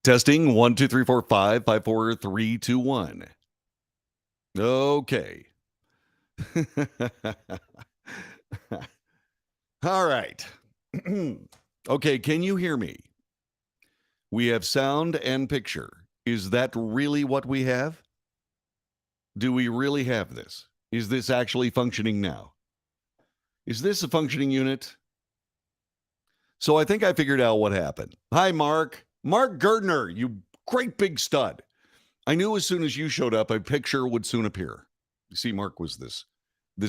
Testing 1, 2, 3, 4, 5, 5, 4, 3, 2, 1. Okay. All right. Okay, can you hear me? We have sound and picture. Is that really what we have? Do we really have this? Is this actually functioning now? Is this a functioning unit? So I think I figured out what happened. Hi, Mark. Mark Gertner, you great big stud. I knew as soon as you showed up, a picture would soon appear. You see, Mark was this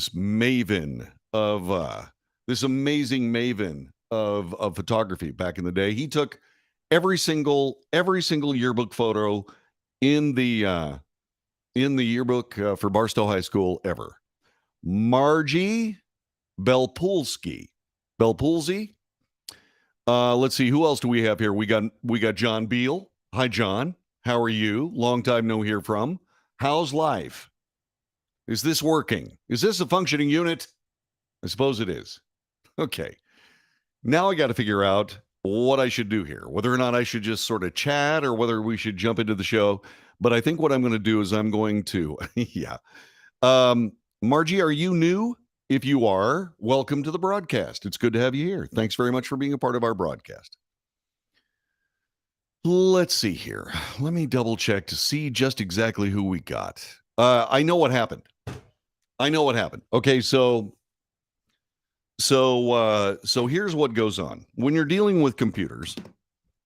maven of this amazing maven of photography back in the day. He took every single yearbook photo in the yearbook for Barstow High School ever. Margie Belpulsky. Let's see, who else do we have here? We got John Beal. Hi, John. How are you? Long time no hear from. How's life? Is this working? Is this a functioning unit? I suppose it is. Okay. Now I got to figure out what I should do here, whether or not I should just sort of chat or whether we should jump into the show. But I think what I'm going to do is I'm going to, yeah. Margie, are you new? If you are, welcome to the broadcast. It's good to have you here. Thanks very much for being a part of our broadcast. Let's see here. Let me double check to see just exactly who we got. I know what happened. Okay, so here's what goes on. When you're dealing with computers,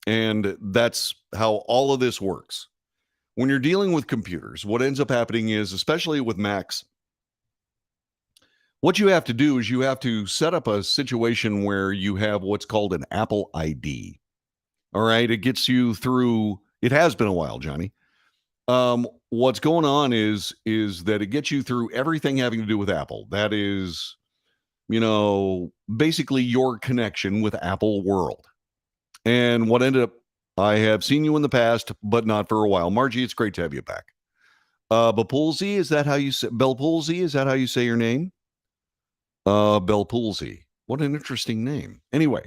and that's how all of this works. When you're dealing with computers, what ends up happening is, especially with Macs, what you have to do is you have to set up a situation where you have what's called an Apple ID. All right, it gets you through. It has been a while, Johnny. What's going on is that it gets you through everything having to do with Apple. That is, basically your connection with Apple World. And what ended up, I have seen you in the past, but not for a while. Margie, it's great to have you back. Belpulsy, is that how you say Belpulsy? Is that how you say your name? Belpulsy. What an interesting name. Anyway,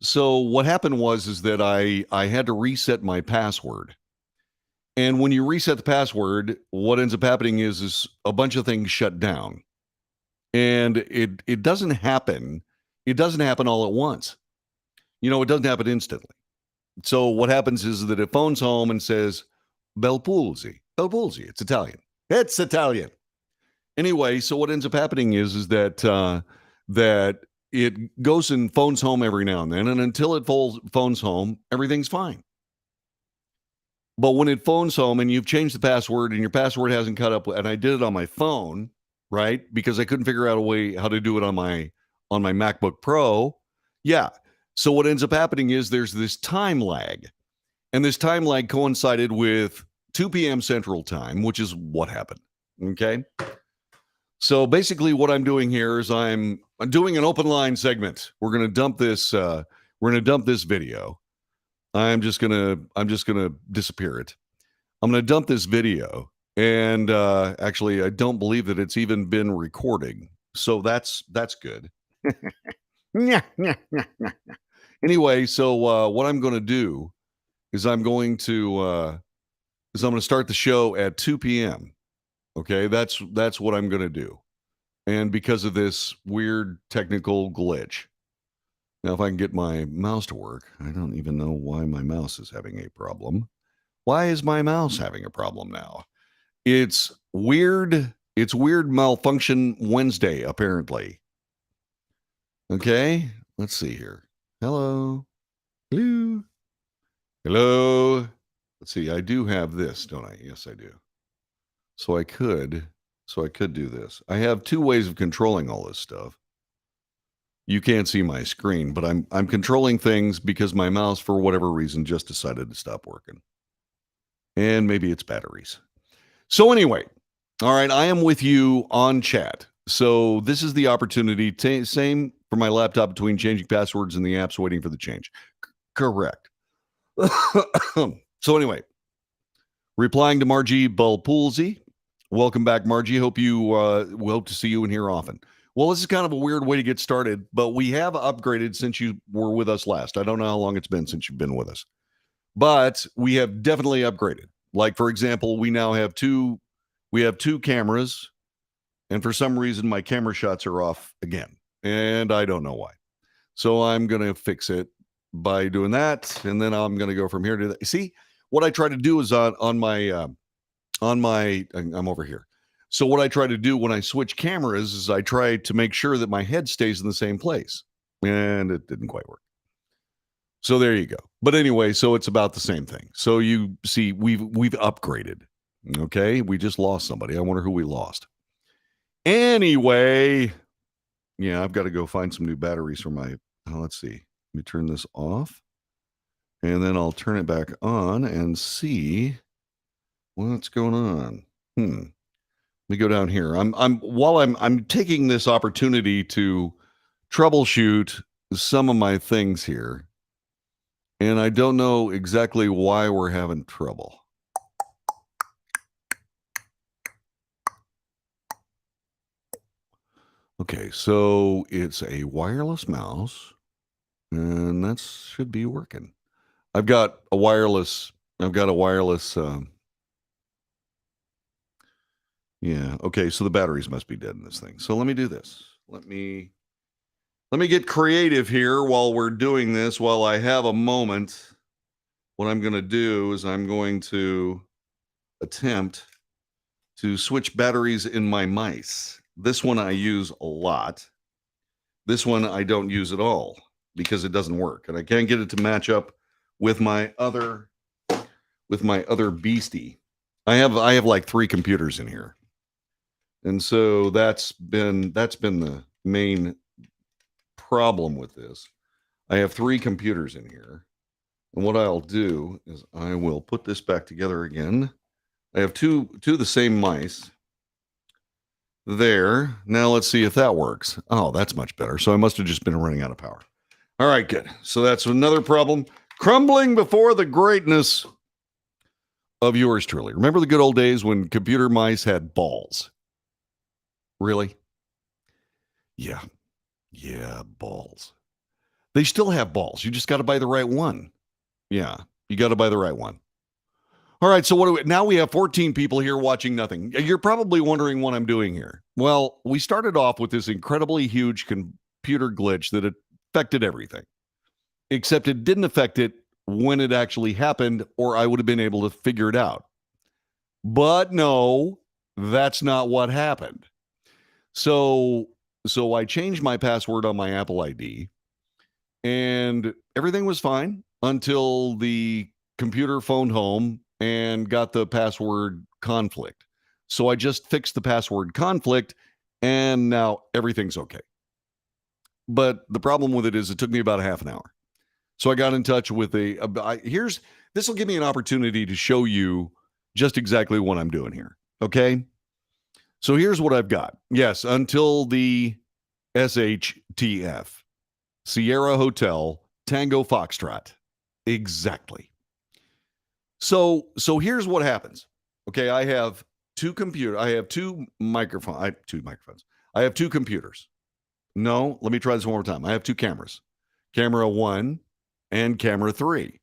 so what happened is that I had to reset my password. And when you reset the password, what ends up happening is a bunch of things shut down. And it doesn't happen. It doesn't happen all at once. It doesn't happen instantly. So what happens is that it phones home and says, Belpulsy. It's Italian. Anyway, so what ends up happening is that that it goes and phones home every now and then, and until it phones home, everything's fine. But when it phones home and you've changed the password and your password hasn't cut up, and I did it on my phone, right? Because I couldn't figure out a way how to do it on my MacBook Pro. Yeah. So what ends up happening is there's this time lag, and this time lag coincided with 2 p.m. Central Time, which is what happened. Okay. So basically what I'm doing here is I'm doing an open line segment. We're going to dump this video. I'm just going to disappear it. I'm going to dump this video, and actually I don't believe that it's even been recording. So that's good. Anyway, so what I'm going to do is I'm going to start the show at 2 p.m. Okay, that's what I'm going to do. And because of this weird technical glitch. Now, if I can get my mouse to work, I don't even know why my mouse is having a problem. Why is my mouse having a problem now? It's weird. It's weird malfunction Wednesday, apparently. Okay, let's see here. Hello. Let's see. I do have this, don't I? Yes, I do. So I could do this. I have two ways of controlling all this stuff. You can't see my screen, but I'm controlling things because my mouse, for whatever reason, just decided to stop working. And maybe it's batteries. So anyway, all right, I am with you on chat. So this is the opportunity. Same for my laptop between changing passwords and the apps waiting for the change. Correct. So anyway, replying to Margie Belpulsy. Welcome back, Margie. We hope to see you in here often. Well, this is kind of a weird way to get started, but we have upgraded since you were with us last. I don't know how long it's been since you've been with us, but we have definitely upgraded. Like, for example, we now have two cameras, and for some reason my camera shots are off again, and I don't know why. So I'm going to fix it by doing that, and then I'm going to go from here to that. See, what I try to do is on my I'm over here. So what I try to do when I switch cameras is I try to make sure that my head stays in the same place, and it didn't quite work. So there you go. But anyway, so it's about the same thing. So you see, we've upgraded. Okay, we just lost somebody. I wonder who we lost. Anyway, yeah, I've got to go find some new batteries for my. Let's see. Let me turn this off, and then I'll turn it back on and see what's going on. Let me go down here. I'm taking this opportunity to troubleshoot some of my things here, and I don't know exactly why we're having trouble. Okay, so it's a wireless mouse, and that should be working. I've got a wireless. Yeah. Okay. So the batteries must be dead in this thing. So let me do this. Let me get creative here while we're doing this. While I have a moment, what I'm going to do is I'm going to attempt to switch batteries in my mice. This one I use a lot. This one I don't use at all because it doesn't work, and I can't get it to match up with my other beastie. I have like 3 computers in here. And so that's been the main problem with this. I have 3 computers in here. And what I'll do is I will put this back together again. I have two the same mice. There. Now let's see if that works. Oh, that's much better. So I must have just been running out of power. All right, good. So that's another problem. Crumbling before the greatness of yours truly. Remember the good old days when computer mice had balls? Really? Yeah. Yeah, balls. They still have balls. You just got to buy the right one. Yeah, you got to buy the right one. All right, so now we have 14 people here watching nothing. You're probably wondering what I'm doing here. Well, we started off with this incredibly huge computer glitch that affected everything, except it didn't affect it when it actually happened, or I would have been able to figure it out. But no, that's not what happened. So I changed my password on my Apple ID, and everything was fine until the computer phoned home and got the password conflict. So I just fixed the password conflict, and now everything's okay. But the problem with it is it took me about a half an hour. So I got in touch with this will give me an opportunity to show you just exactly what I'm doing here. Okay. So here's what I've got. Yes, until the SHTF, Sierra Hotel, Tango Foxtrot. Exactly. So here's what happens. Okay, I have two microphones. I have 2 computers. No, let me try this one more time. I have 2 cameras. Camera 1 and camera 3.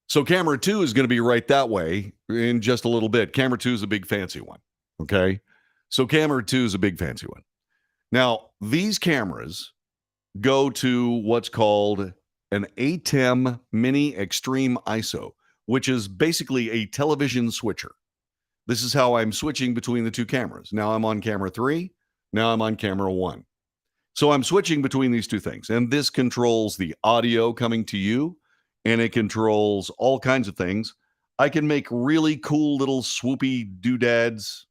So camera 2 is going to be right that way in just a little bit. Camera 2 is a big fancy one. Okay. So camera 2 is a big fancy one. Now, these cameras go to what's called an ATEM Mini Extreme ISO, which is basically a television switcher. This is how I'm switching between the 2 cameras. Now I'm on camera 3. Now I'm on camera 1. So I'm switching between these 2 things. And this controls the audio coming to you, and it controls all kinds of things. I can make really cool little swoopy doodads.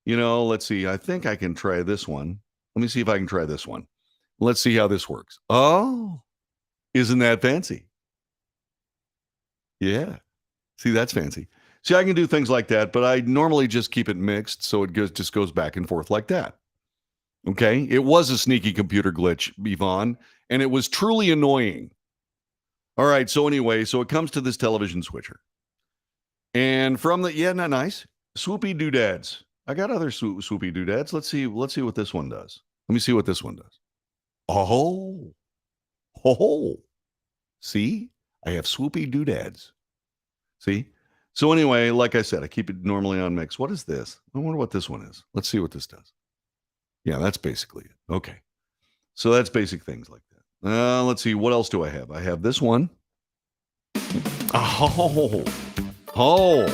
Let's see. I think I can try this one. Let me see if I can try this one. Let's see how this works. Oh, isn't that fancy? Yeah. See, that's fancy. See, I can do things like that, but I normally just keep it mixed, so it just goes back and forth like that. Okay? It was a sneaky computer glitch, Yvonne, and it was truly annoying. All right, so anyway, so it comes to this television switcher. And from not nice, swoopy doodads. I got other swoopy doodads. Let's see what this one does. Let me see what this one does. Oh, oh, see, I have swoopy doodads. See? So anyway, like I said, I keep it normally on mix. What is this? I wonder what this one is. Let's see what this does. Yeah, that's basically it. Okay. So that's basic things like that. Let's see. What else do I have? I have this one. Oh, oh,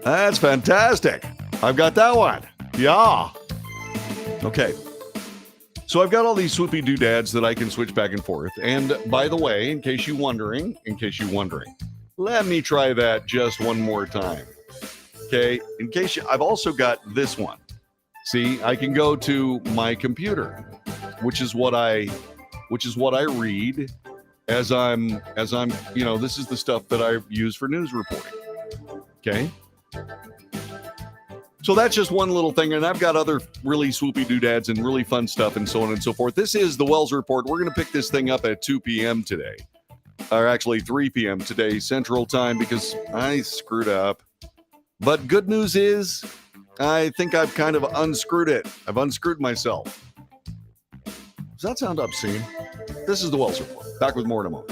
that's fantastic. I've got that one. Yeah. Okay. So I've got all these swoopy doodads that I can switch back and forth. And by the way, in case you're wondering, let me try that just one more time. Okay. I've also got this one. See, I can go to my computer, which is what I read as I'm, this is the stuff that I use for news reporting. Okay. So that's just one little thing. And I've got other really swoopy doodads and really fun stuff and so on and so forth. This is the Wells Report. We're going to pick this thing up at 2 p.m. today, or actually 3 p.m. today, Central Time, because I screwed up. But good news is I think I've kind of unscrewed it. I've unscrewed myself. Does that sound obscene? This is the Wells Report. Back with more in a moment.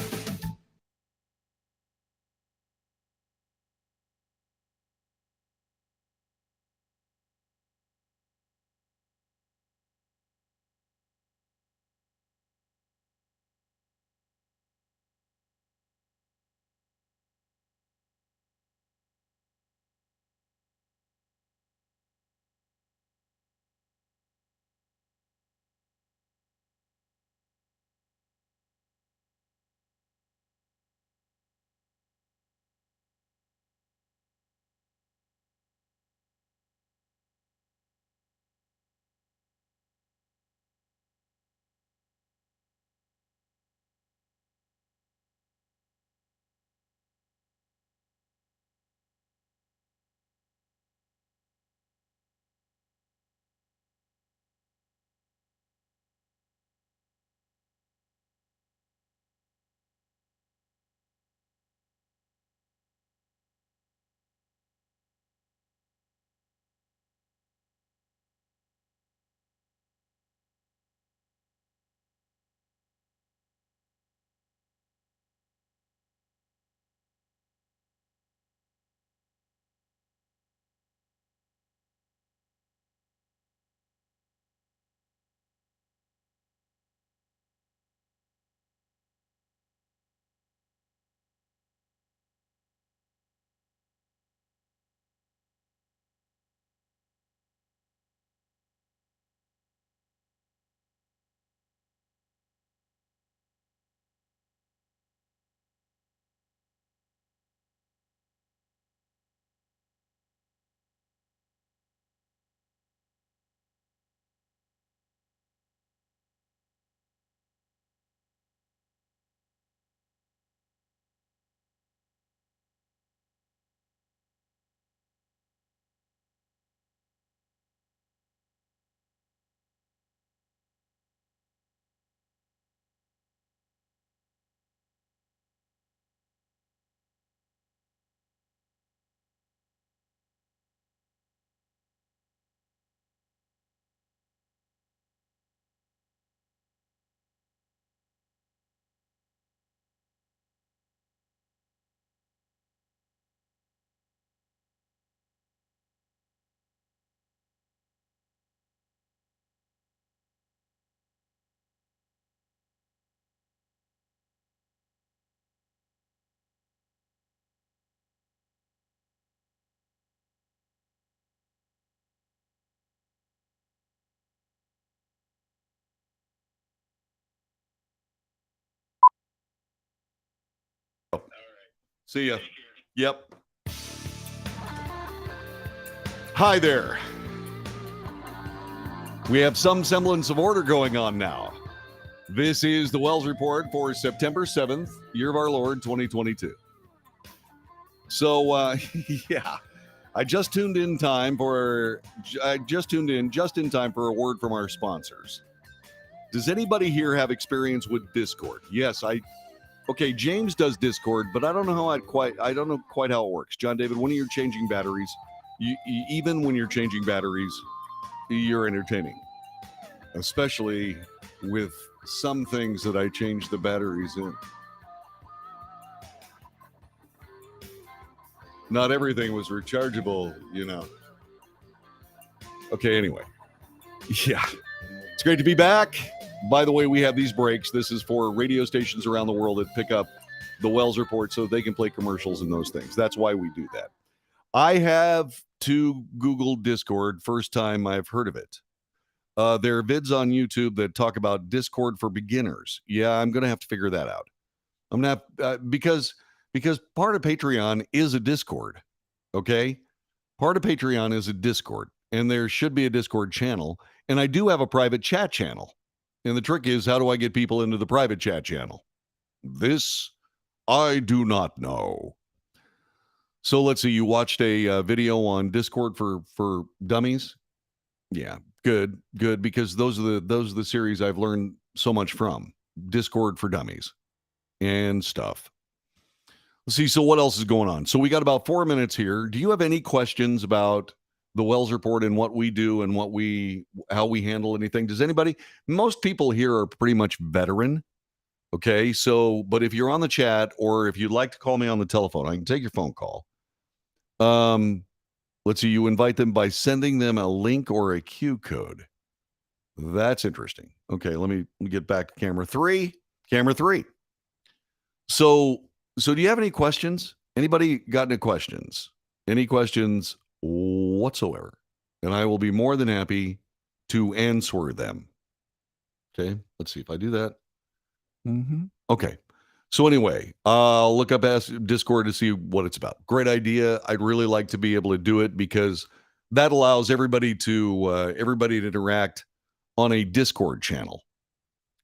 See ya. Yep. Hi there. We have some semblance of order going on now. This is the Wells Report for September 7th, year of our Lord, 2022. So, yeah, I just tuned in just in time for a word from our sponsors. Does anybody here have experience with Discord? Yes, okay, James does Discord, but I don't know quite how it works. John David, when are you changing batteries? Even when you're changing batteries, you're entertaining, especially with some things that I change the batteries in. Not everything was rechargeable, you know. Okay, anyway. Yeah. It's great to be back. By the way, we have these breaks. This is for radio stations around the world that pick up the Wells Report so they can play commercials and those things. That's why we do that. I have to Google Discord. First time I've heard of it. There are vids on YouTube that talk about Discord for beginners. Yeah, I'm going to have to figure that out. I'm going to have, because part of Patreon is a Discord. Okay? Part of Patreon is a Discord, and there should be a Discord channel. And I do have a private chat channel. And the trick is, how do I get people into the private chat channel? This I do not know. So let's see. You watched a video on Discord for dummies. Yeah, good, because those are the series I've learned so much from. Discord for dummies and stuff. Let's see. So what else is going on? So we got about 4 minutes here. Do you have any questions about the Wells Report and what we do and how we handle anything? Does anybody? Most people here are pretty much veteran. Okay, so but if you're on the chat or if you'd like to call me on the telephone, I can take your phone call. Let's see. You invite them by sending them a link or a Q code. That's interesting. Okay, let me get back to camera three. Camera three. So do you have any questions? Anybody got any questions? Any questions whatsoever? And I will be more than happy to answer them. Okay, let's see if I do that. Okay. So anyway, I'll look up Discord to see what it's about. Great idea. I'd really like to be able to do it because that allows everybody to interact on a Discord channel,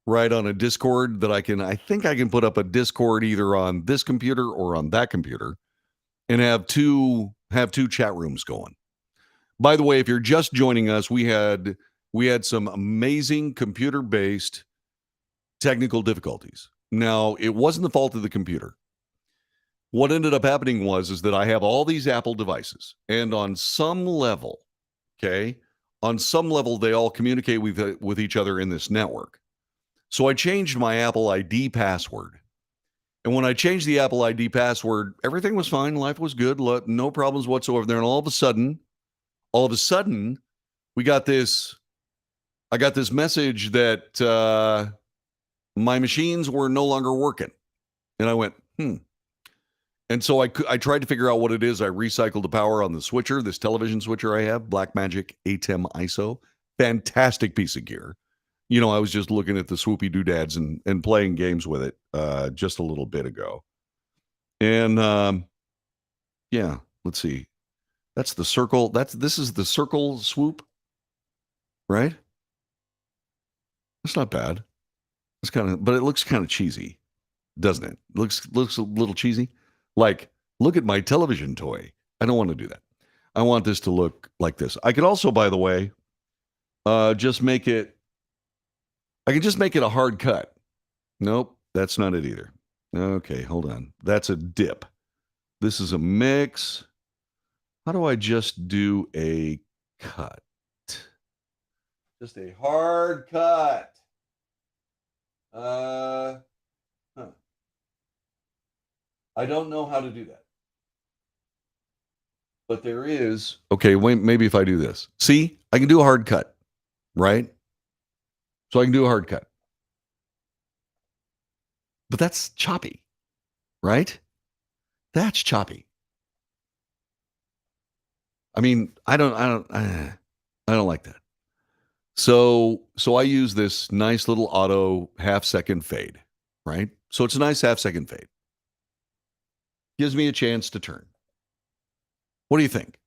right? On a Discord that I think I can put up a Discord either on this computer or on that computer and have two chat rooms going. By the way, if you're just joining us, we had some amazing computer-based technical difficulties. Now, it wasn't the fault of the computer. What ended up happening is that I have all these Apple devices, and on some level, they all communicate with each other in this network. So I changed my Apple ID password. And when I changed the Apple ID password, everything was fine. Life was good. No problems whatsoever there. And all of a sudden, I got this message that my machines were no longer working. And I went, And so I tried to figure out what it is. I recycled the power on the switcher, this television switcher I have, Blackmagic ATEM ISO. Fantastic piece of gear. You know, I was just looking at the swoopy doodads and playing games with it just a little bit ago. And yeah, let's see. That's the circle. This is the circle swoop, right? It's not bad. It's but it looks kind of cheesy, doesn't it? Looks a little cheesy. Like, look at my television toy. I don't want to do that. I want this to look like this. I could also, by the way, just make it. I can just make it a hard cut. Nope, that's not it either. Okay, hold on. That's a dip. This is a mix. How do I just do a cut? Just a hard cut. I don't know how to do that. But there is. Okay, wait, maybe if I do this. See, I can do a hard cut, right? So I can do a hard cut. But that's choppy, right? That's choppy. I mean, I don't like that. So I use this nice little auto half-second fade, right? So it's a nice half-second fade. Gives me a chance to turn. What do you think?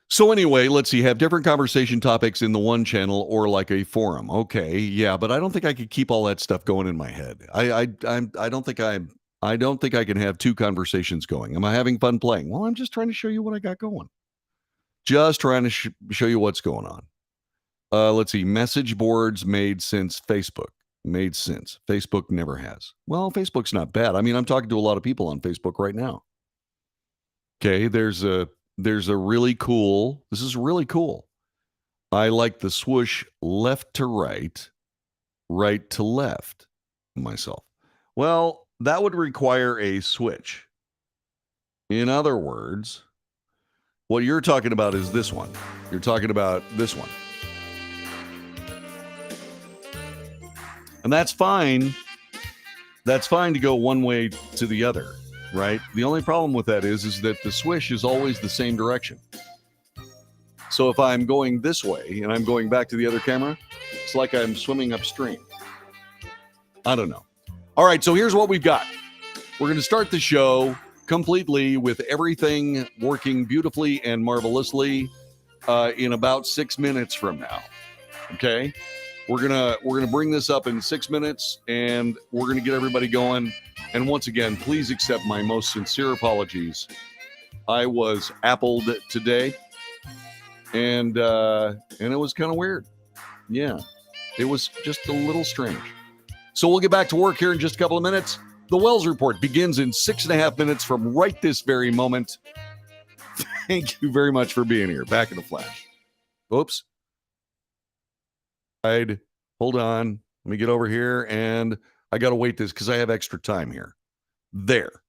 So anyway, let's see. Have different conversation topics in the one channel or like a forum. Okay, yeah, but I don't think I could keep all that stuff going in my head. I don't think I can have two conversations going. Am I having fun playing? Well, I'm just trying to show you what I got going. Just trying to show you what's going on. Let's see. Message boards made since Facebook. Made since. Facebook never has. Well, Facebook's not bad. I mean, I'm talking to a lot of people on Facebook right now. Okay, there's a There's a really cool, this is really cool. I like the swoosh left to right, right to left myself. Well, that would require a switch. In other words, what you're talking about is this one. You're talking about this one. And that's fine. That's fine to go one way to the other, right? The only problem with that is that the swish is always the same direction. So if I'm going this way and I'm going back to the other camera, it's like I'm swimming upstream. I don't know. All right, so here's what we've got. We're going to start the show completely with everything working beautifully and marvelously in about 6 minutes from now. Okay? We're gonna bring this up in 6 minutes, and we're gonna get everybody going. And once again, please accept my most sincere apologies. I was appled today, and it was kind of weird. Yeah, it was just a little strange. So we'll get back to work here in just a couple of minutes. The Wells Report begins in 6.5 minutes from right this very moment. Thank you very much for being here. Back in a flash. Oops. Hold on. Let me get over here, and I got to wait this because I have extra time here. There.